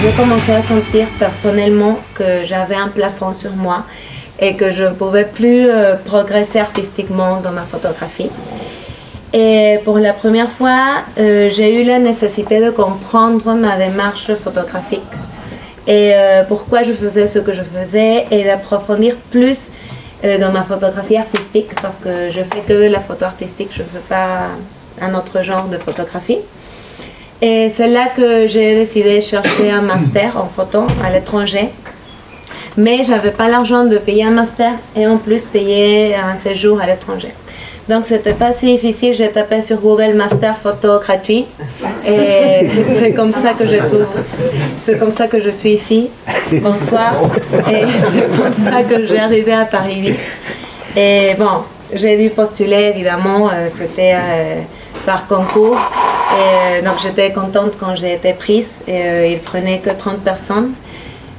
j'ai commencé à sentir personnellement que j'avais un plafond sur moi et que je ne pouvais plus progresser artistiquement dans ma photographie. Et pour la première fois, j'ai eu la nécessité de comprendre ma démarche photographique et pourquoi je faisais ce que je faisais et d'approfondir plus dans ma photographie artistique parce que je fais que la photo artistique, je ne fais pas un autre genre de photographie. Et c'est là que j'ai décidé de chercher un master en photo à l'étranger. Mais je n'avais pas l'argent de payer un master et en plus payer un séjour à l'étranger. Donc c'était pas si difficile, j'ai tapé sur Google Master Photo gratuit et c'est comme ça que je trouve, c'est comme ça que je suis ici. Bonsoir. Et c'est comme ça que j'ai arrivé à Paris 8. Et bon, j'ai dû postuler évidemment, c'était par concours. Et donc j'étais contente quand j'ai été prise et ils prenaient que 30 personnes.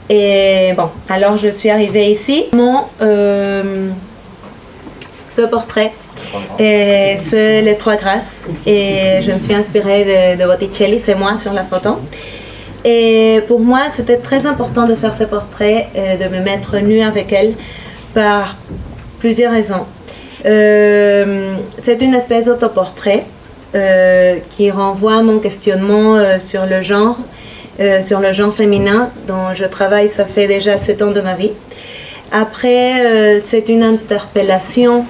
Et bon, alors je suis arrivée ici. Ce portrait, c'est les Trois Grâces et je me suis inspirée de Botticelli, c'est moi sur la photo. Et pour moi, c'était très important de faire ce portrait, de me mettre nue avec elle par plusieurs raisons. C'est une espèce d'autoportrait qui renvoie à mon questionnement sur le genre féminin dont je travaille, ça fait déjà 7 ans de ma vie. Après, c'est une interpellation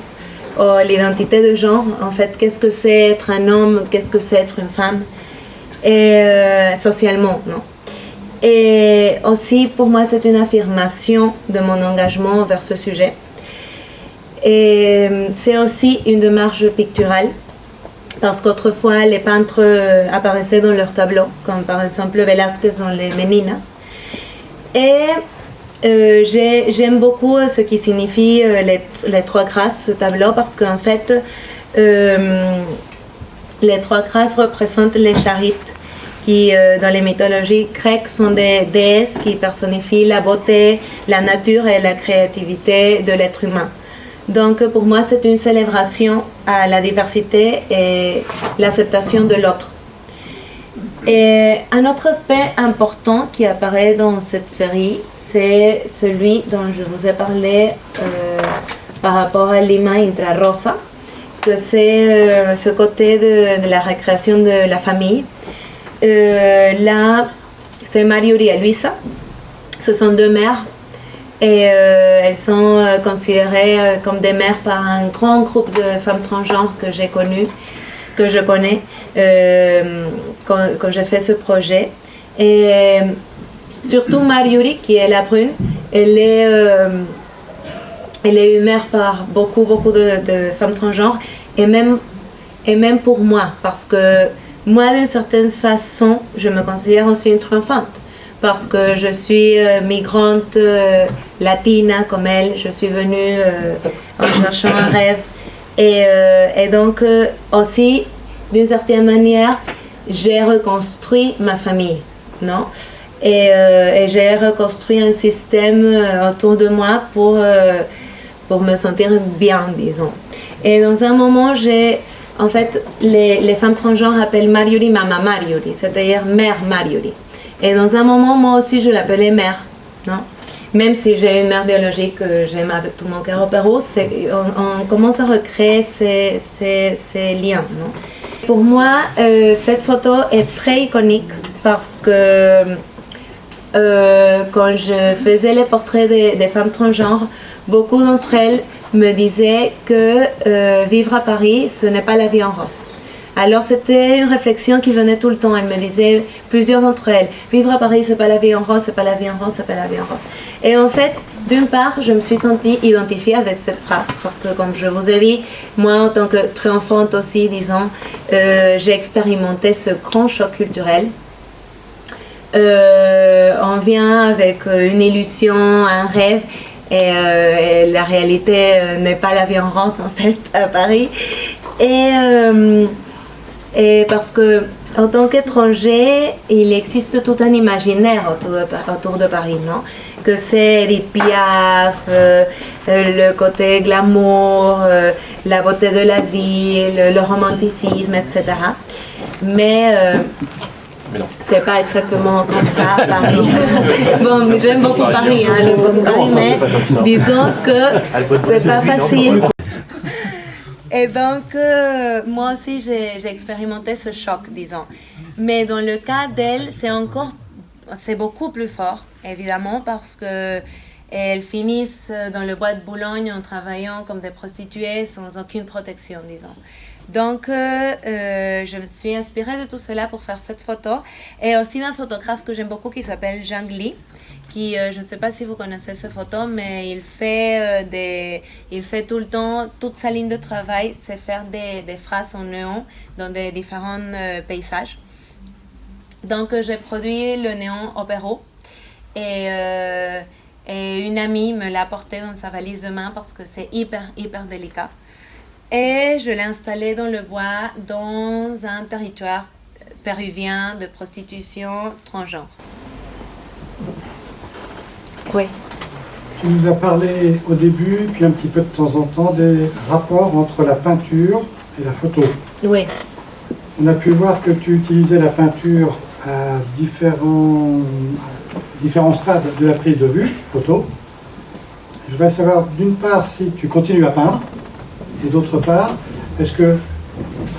à l'identité de genre. En fait, qu'est-ce que c'est être un homme, qu'est-ce que c'est être une femme, et socialement, non. Et aussi, pour moi, c'est une affirmation de mon engagement vers ce sujet. Et c'est aussi une démarche picturale, parce qu'autrefois, les peintres apparaissaient dans leurs tableaux, comme par exemple Velázquez dans les Meninas. Et j'aime beaucoup ce qui signifie les Trois Grâces, ce tableau, parce qu'en fait, les Trois Grâces représentent les charites, qui dans les mythologies grecques sont des déesses qui personnifient la beauté, la nature et la créativité de l'être humain. Donc pour moi, c'est une célébration à la diversité et l'acceptation de l'autre. Et un autre aspect important qui apparaît dans cette série, c'est celui dont je vous ai parlé par rapport à Lima Intrarosa, que c'est ce côté de la récréation de la famille. Là, c'est Marjorie et Luisa, ce sont deux mères et elles sont considérées comme des mères par un grand groupe de femmes transgenres que j'ai connues, que je connais quand j'ai fait ce projet. Et surtout Marjorie, qui est la brune, elle est une mère par beaucoup de femmes transgenres et même pour moi, parce que moi, d'une certaine façon, je me considère aussi une triomphante parce que je suis migrante latina comme elle, je suis venue en cherchant un rêve et donc aussi, d'une certaine manière, j'ai reconstruit ma famille, non? Et j'ai reconstruit un système autour de moi pour me sentir bien, disons. Et dans un moment, en fait, les femmes transgenres appellent Marjorie Mama Marjorie, c'est-à-dire mère Marjorie. Et dans un moment, moi aussi, je l'appelais mère, non? Même si j'ai une mère biologique que j'aime avec tout mon cœur au Pérou, on commence à recréer ces liens, non? Pour moi, cette photo est très iconique parce que quand je faisais les portraits des femmes transgenres, beaucoup d'entre elles me disaient que vivre à Paris, ce n'est pas la vie en rose. Alors c'était une réflexion qui venait tout le temps. Elles me disaient, plusieurs d'entre elles, vivre à Paris, c'est pas la vie en rose, c'est pas la vie en rose, c'est pas la vie en rose. Et en fait, d'une part, je me suis sentie identifiée avec cette phrase parce que, comme je vous ai dit, moi, en tant que triomphante aussi, disons, j'ai expérimenté ce grand choc culturel. On vient avec une illusion, un rêve, et la réalité n'est pas la vie en rose en fait à Paris. Et parce que en tant qu'étranger, il existe tout un imaginaire autour de Paris, non? Que c'est Edith Piaf, le côté glamour, la beauté de la vie, le romanticisme, etc. Mais Mais non. C'est pas exactement comme ça à Paris. Bon, j'aime beaucoup Paris, hein, j'aime beaucoup Paris, mais disons que c'est pas facile. Et donc, moi aussi, j'ai expérimenté ce choc, disons. Mais dans le cas d'elle, c'est beaucoup plus fort, évidemment, parce que elles finissent dans le bois de Boulogne en travaillant comme des prostituées sans aucune protection, disons. Donc, je me suis inspirée de tout cela pour faire cette photo. Et aussi d'un photographe que j'aime beaucoup qui s'appelle Zhang Li, qui, je ne sais pas si vous connaissez ces photos, mais il fait tout le temps, toute sa ligne de travail, c'est faire des phrases en néon dans des différents paysages. Donc, j'ai produit le néon au Pérou. Et une amie me l'a porté dans sa valise de main parce que c'est hyper délicat. Et je l'ai installé dans le bois, dans un territoire péruvien de prostitution transgenre. Oui. Tu nous as parlé au début, puis un petit peu de temps en temps, des rapports entre la peinture et la photo. Oui. On a pu voir que tu utilisais la peinture à différents stades de la prise de vue, photo. Je voudrais savoir d'une part si tu continues à peindre, et d'autre part, est-ce que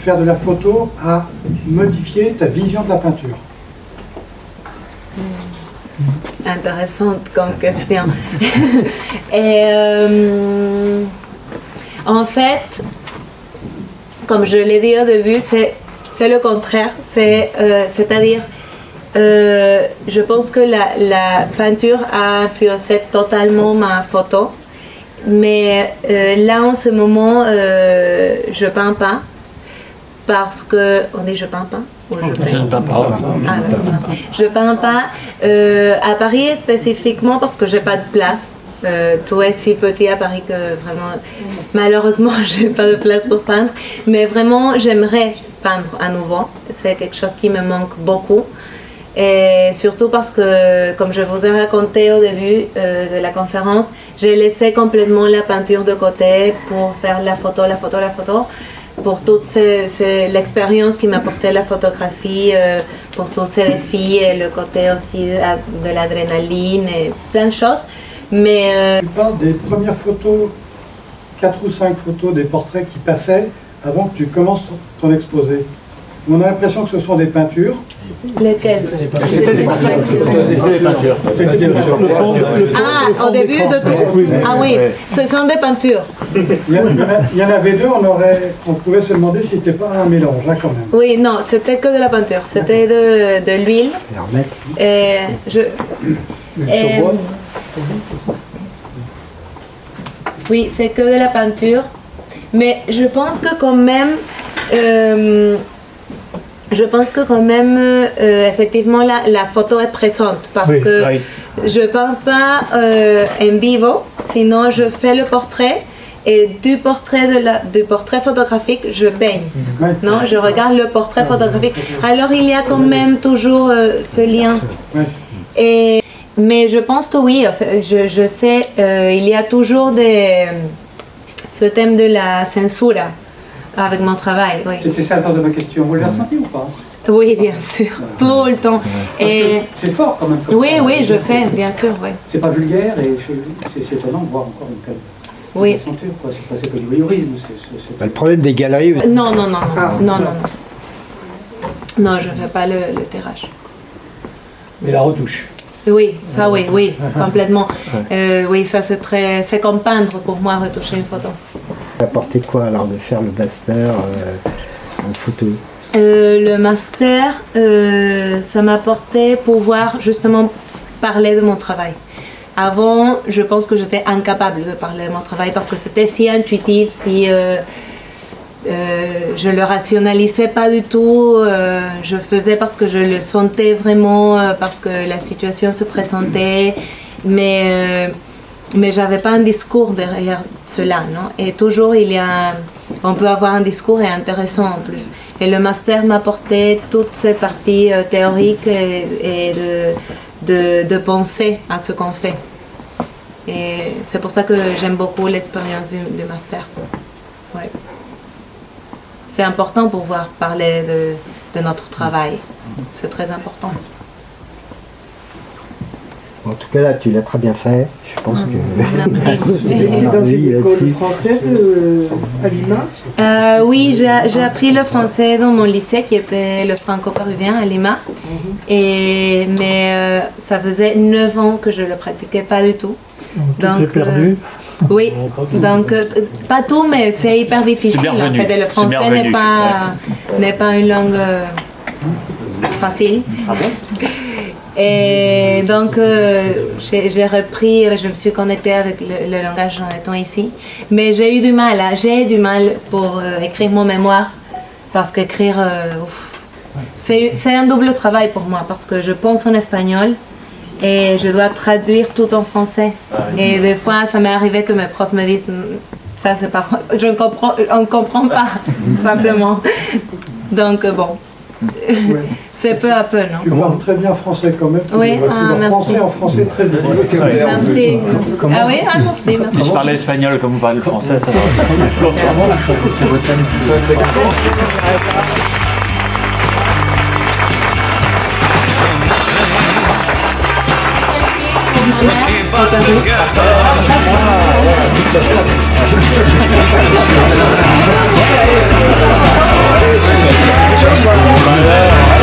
faire de la photo a modifié ta vision de la peinture? Intéressante comme question. Et en fait, comme je l'ai dit au début, c'est le contraire. C'est-à-dire, je pense que la peinture a influencé totalement ma photo. Mais là, en ce moment, je peins pas. Parce que... On dit je peins pas? Je ne peins pas. Ah, je peins pas. À Paris spécifiquement parce que j'ai pas de place. Tout est si petit à Paris que vraiment... Malheureusement, j'ai pas de place pour peindre. Mais vraiment, j'aimerais peindre à nouveau. C'est quelque chose qui me manque beaucoup. Et surtout parce que, comme je vous ai raconté au début de la conférence, j'ai laissé complètement la peinture de côté pour faire la photo, pour toute l'expérience qui m'apportait la photographie, pour tous ces défis et le côté aussi de l'adrénaline et plein de choses. Mais tu parles des premières photos, 4 ou 5 photos des portraits qui passaient avant que tu commences ton exposé. On a l'impression que ce sont des peintures. Lesquelles? C'était des peintures. Ah, au début de tout? Ah oui, ce sont des peintures. Il y en avait deux, on pouvait se demander si c'était pas un mélange, là, quand même. Oui, non, c'était que de la peinture. C'était de l'huile. Oui, c'est que de la peinture. Mais je pense que quand même... effectivement, la photo est présente parce que je ne peins pas en vivo, sinon je fais le portrait et du portrait photographique, je peigne. Non, je regarde le portrait photographique. Alors il y a quand même toujours ce lien. Mais je pense que oui, je sais, il y a toujours ce thème de la censure avec mon travail. Oui. C'était ça le sens de ma question. Vous l'avez ressenti ou pas? Oui, bien sûr, tout le temps. Et c'est fort quand même. Oui, je sais, bien sûr. Oui. C'est pas vulgaire et c'est étonnant de voir encore une telle ceinture. C'est pas du voyeurisme. Le problème des galeries. Non. Non, je ne fais pas le tirage. Mais la retouche. Oui, ça oui, complètement. Oui, ça c'est comme peindre pour moi, retoucher une photo. Ça apportait quoi alors de faire le master en photo? Le master, ça m'apportait pouvoir justement parler de mon travail. Avant, je pense que j'étais incapable de parler de mon travail parce que c'était si intuitif, si je le rationalisais pas du tout. Je faisais parce que je le sentais vraiment, parce que la situation se présentait, mais j'avais pas un discours derrière cela, non? Et toujours on peut avoir un discours et intéressant en plus. Et le master m'apportait toutes ces parties théoriques et de penser à ce qu'on fait. Et c'est pour ça que j'aime beaucoup l'expérience du master. Ouais. C'est important pour pouvoir parler de notre travail. C'est très important. En tout cas, là, tu l'as très bien fait. Je pense que... Vous étiez dans une école française à Lima? Oui, j'ai appris le français dans mon lycée qui était le franco-péruvien à Lima. Mais ça faisait 9 ans que je ne le pratiquais pas du tout. Donc, tu t'es perdu. Oui, donc pas tout, mais c'est hyper difficile en fait. Et le français n'est pas une langue facile. Et donc j'ai repris, je me suis connectée avec le langage en étant ici. Mais j'ai eu du mal, pour écrire mon mémoire, parce qu'écrire, c'est un double travail pour moi, parce que je pense en espagnol. Et je dois traduire tout en français. Et des fois, ça m'est arrivé que mes profs me disent ça, c'est pas. On ne comprend pas, simplement. Donc, bon. C'est peu à peu, non? Tu parles très bien français quand même. Oui, tu français en français très bien. Merci. Ah oui, merci. Si je parlais espagnol comme vous parlez le français, ça va. C'est votre épisode. Keep us together. Just like